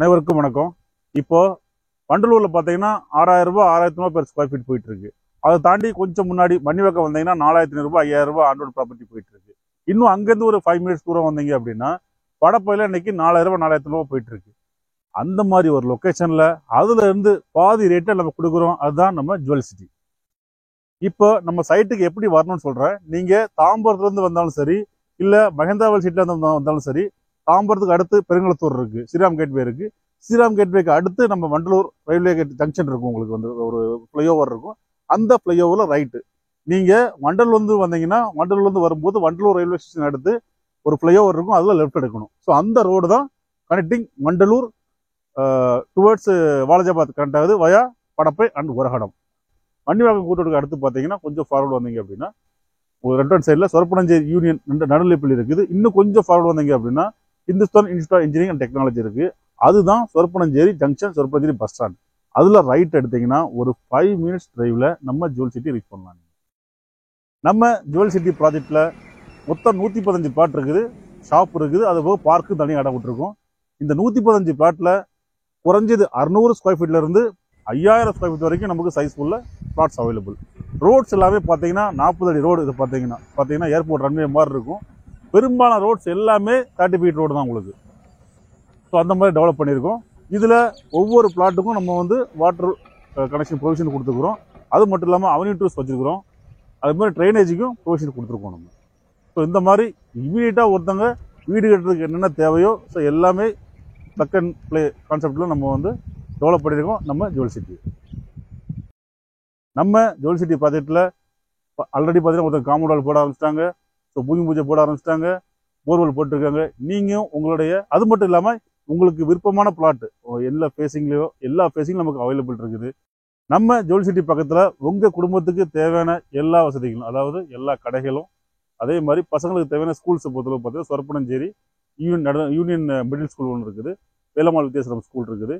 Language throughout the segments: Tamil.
அனைவருக்கும் வணக்கம். இப்போ வண்டலூர்ல பார்த்தீங்கன்னா 6,000 ரூபாய் 6,000 ரூபாய் பெர் ஸ்கொயர் ஃபீட் போயிட்டு இருக்கு. அதை தாண்டி கொஞ்சம் முன்னாடி மணிவக்கம் வந்தீங்கன்னா 4,500 ரூபாய் 5,000 ரூபாய் ஆண்டோட ப்ராப்பர்ட்டி போயிட்டு இருக்கு. இன்னும் அங்கேருந்து ஒரு 5 மினிட்ஸ் தூரம் வந்தீங்க அப்படின்னா படப்பையில இன்னைக்கு 4,000 ரூபாய் 4,000 ரூபாய் போயிட்டு இருக்கு. அந்த மாதிரி ஒரு லொக்கேஷன்ல அதுல இருந்து பாதி ரேட்டை நம்ம கொடுக்குறோம். அதுதான் நம்ம ஜுவல் சிட்டி. இப்போ நம்ம சைட்டுக்கு எப்படி வரணும்னு சொல்றேன். நீங்க தாம்பரத்துல இருந்து வந்தாலும் சரி, இல்ல மகேந்திராவல் சீட்ல இருந்து வந்தாலும் சரி, தாம்பரத்துக்கு அடுத்து பெருங்குளத்தூர் இருக்கு, ஸ்ரீராம் கேட்வே இருக்கு. ஸ்ரீராம் கேட்வேக்கு அடுத்து நம்ம வண்டலூர் ரயில்வே கேட் ஜங்ஷன் இருக்கும். உங்களுக்கு வந்து ஒரு ஃப்ளைஓவர் இருக்கும். அந்த ஃப்ளைஓவர்ல ரைட்டு. நீங்க வண்டலூர் வந்து வந்தீங்கன்னா வண்டலூர்ல இருந்து வரும்போது வண்டலூர் ரயில்வே ஸ்டேஷன் அடுத்து ஒரு ஃப்ளைஓவர் இருக்கும். அதுல லெஃப்ட் எடுக்கணும். ஸோ அந்த ரோடு தான் connecting Vandalur towards Walajabad connect ஆகுது வயா படப்பை அண்ட் உரகடம். மணிவாக்கம் கூட்டத்துக்கு அடுத்து பார்த்தீங்கன்னா கொஞ்சம் ஃபார்வர்டு வந்தீங்க அப்படின்னா ஒரு ரெண்டு சைடில் சொரப்பனஞ்சேரி யூனியன் நடுநிலைப்பள்ளி இருக்குது. இன்னும் கொஞ்சம் ஃபார்வர்டு வந்தீங்க அப்படின்னா Hindustan Institute of Engineering and Technology இருக்கு. அதுதான் Sorapanancheri junction, Sorapanancheri bus stand. அதுல ரைட் எடுத்தீங்கன்னா ஒரு 5 மினிட்ஸ் டிரைவ்ல நம்ம ஜுவல் சிட்டி ரீச் பண்ணலாம். நம்ம ஜுவல் சிட்டி ப்ராஜெக்ட்ல மொத்தம் 115 பிளாட் இருக்குது, ஷாப் இருக்குது, அது போக பார்க்கு தனியாக இடம் விட்டுருக்கோம். இந்த 115 பிளாட்ல குறைஞ்சது 600 ஸ்கொயர் ஃபீட்ல இருந்து 5,000 ஸ்கொயர் ஃபீட் வரைக்கும் நமக்கு சைஸ் உள்ள பிளாட்ஸ் அவைலபிள். ரோட்ஸ் எல்லாமே பார்த்தீங்கன்னா 40 அடி ரோடு. இது பார்த்தீங்கன்னா ஏர்போர்ட் ரன்வே மாதிரி இருக்கும். பெரும்பாலான ரோட்ஸ் எல்லாமே 30 ஃபீட் ரோடு தான் உங்களுக்கு. ஸோ அந்த மாதிரி டெவலப் பண்ணியிருக்கோம். இதில் ஒவ்வொரு பிளாட்டுக்கும் நம்ம வந்து வாட்டர் கனெக்ஷன் ப்ரொவிஷன் கொடுத்துருக்குறோம். அது மட்டும் இல்லாமல் அவென்யூ டூஸ் வச்சுருக்கிறோம். அது மாதிரி ட்ரைனேஜுக்கும் ப்ரொவிஷன் கொடுத்துருக்கோம் நம்ம. ஸோ இந்த மாதிரி இமீடியட்டாக ஒருத்தங்க வீடு கட்டுறதுக்கு என்னென்ன தேவையோ ஸோ எல்லாமே பிளக் அண்ட் ப்ளே கான்செப்டில் நம்ம வந்து டெவலப் பண்ணியிருக்கோம் நம்ம ஜுவல் சிட்டி. நம்ம ஜுவல் சிட்டி ப்ராஜெக்டில் ஆல்ரெடி பார்த்தீங்கன்னா ஒருத்தர் காம்பவுண்ட் வால் போட ஆரம்பிச்சிட்டாங்க. ஸோ பூமி பூஜை போட ஆரம்பிச்சிட்டாங்க, போர்வெல் போட்டிருக்காங்க. நீங்கள் உங்களுடைய அது மட்டும் இல்லாமல் உங்களுக்கு விருப்பமான பிளாட் எல்லா ஃபேஸிங்லேயோ எல்லா ஃபேஸிங்கும் நமக்கு அவைலபிள் இருக்குது. நம்ம ஜுவல் சிட்டி பக்கத்தில் உங்கள் குடும்பத்துக்கு தேவையான எல்லா வசதிகளும், அதாவது எல்லா கடைகளும், அதே மாதிரி பசங்களுக்கு தேவையான ஸ்கூல்ஸை பொறுத்தளவு பார்த்தீங்கன்னா சொரப்பனஞ்சேரி யூனியன் மிடில் ஸ்கூல் ஒன்று இருக்குது, வேலம்மாள் வித்யாசரம் ஸ்கூல் இருக்குது.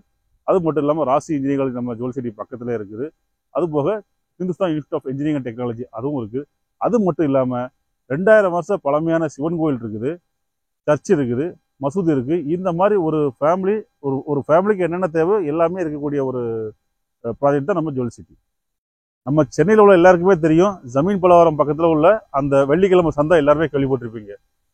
அது மட்டும் இல்லாமல் ராசி இன்ஜினியரிங் நம்ம ஜுவல் சிட்டி பக்கத்தில் இருக்குது. அது போக Hindustan Institute of Engineering and Technology அதுவும் இருக்குது. அது மட்டும் இல்லாமல் 2000 வருஷம் பழமையான சிவன் கோயில் இருக்குது, சர்ச் இருக்குது, மசூதி இருக்குது. இந்த மாதிரி ஒரு ஃபேமிலிக்கு என்னென்ன தேவை எல்லாமே இருக்கக்கூடிய ஒரு ப்ராஜெக்ட் தான் நம்ம ஜுவல் சிட்டி. நம்ம சென்னையில் உள்ள எல்லாருக்குமே தெரியும், ஜமீன் பலவரம் பக்கத்தில் உள்ள அந்த வெள்ளிக்கிழமை சந்தை எல்லாருமே கேள்விப்பட்டிருப்பீங்க.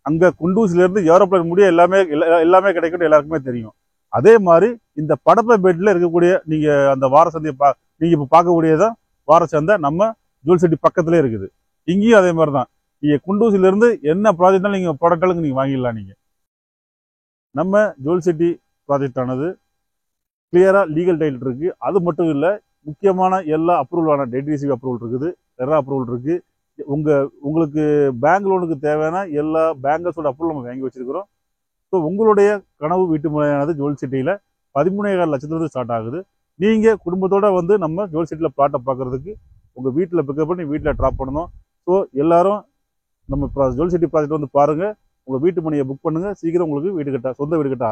அங்கே குண்டூஸ்லேருந்து ஏரோப்ளேன் முடிய எல்லாமே கிடைக்கும், எல்லாருக்குமே தெரியும். அதே மாதிரி இந்த படப்பை பேட்டில் இருக்கக்கூடிய நீங்கள் அந்த வார சந்தையை நீங்கள் இப்போ பார்க்கக்கூடியதான் வார சந்தை நம்ம ஜுவல் சிட்டி பக்கத்துலேயே இருக்குது. இங்கேயும் அதே மாதிரி தான். நீங்கள் குண்டூசிலிருந்து என்ன ப்ராஜெக்ட்னாலும் நீங்கள் ப்ராடக்டாலும் நீங்கள் வாங்கிடலாம். நீங்கள் நம்ம ஜுவல் சிட்டி ப்ராஜெக்ட் ஆனது கிளியராக லீகல் டைட்டில் இருக்குது. அது மட்டும் இல்லை, முக்கியமான எல்லா அப்ரூவலான டெட்ரிசிவ் அப்ரூவல் இருக்குது, ரெரா அப்ரூவல் இருக்குது. உங்களுக்கு பேங்க் லோனுக்கு தேவையான எல்லா பேங்கர்ஸோட அப்ரூவல் நம்ம வாங்கி வச்சிருக்கிறோம். ஸோ உங்களுடைய கனவு வீட்டு முறையானது ஜுவல் சிட்டியில் 13.5 லட்சத்துலேருந்து ஸ்டார்ட் ஆகுது. நீங்கள் குடும்பத்தோடு வந்து நம்ம ஜுவல் சிட்டியில் பிளாட்டை பார்க்குறதுக்கு உங்கள் வீட்டில் பிக்கப் பண்ணி வீட்டில் ட்ராப் பண்ணணும். ஸோ எல்லாரும் நம்ம ஜுவல் சிட்டி ப்ராஜெக்ட் வந்து பாருங்கள், உங்கள் வீட்டு மணியை புக் பண்ணுங்கள். சீக்கிரம் உங்களுக்கு சொந்த வீடு கட்ட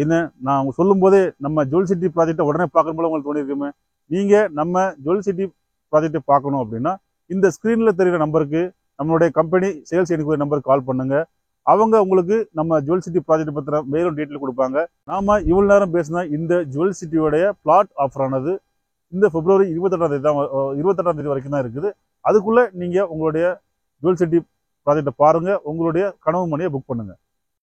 என்ன நான் அவங்க சொல்லும் போதே நம்ம ஜுவல் சிட்டி ப்ராஜெக்டை உடனே பார்க்கணும் போல உங்களுக்கு தோணியிருக்குமே. நீங்கள் நம்ம ஜுவல் சிட்டி ப்ராஜெக்டை பார்க்கணும் அப்படின்னா இந்த ஸ்க்ரீனில் தெரிகிற நம்பருக்கு நம்மளுடைய கம்பெனி சேல்ஸ் என்கொயரி நம்பருக்கு கால் பண்ணுங்கள். அவங்க உங்களுக்கு நம்ம ஜுவல் சிட்டி ப்ராஜெக்ட் பற்றின மேலும் டீட்டெயில் கொடுப்பாங்க. நாம இவ்வளோ நேரம் பேசினா இந்த ஜுவல் சிட்டியோடைய பிளாட் ஆஃபர் ஆனது இந்த பிப்ரவரி 28ஆம் தேதி வரைக்கும் தான் இருக்குது. அதுக்குள்ளே நீங்கள் உங்களுடைய ஜுவல் சிட்டி ப்ராஜெக்டை பாருங்கள், உங்களுடைய கனவு மணியை புக் பண்ணுங்கள்.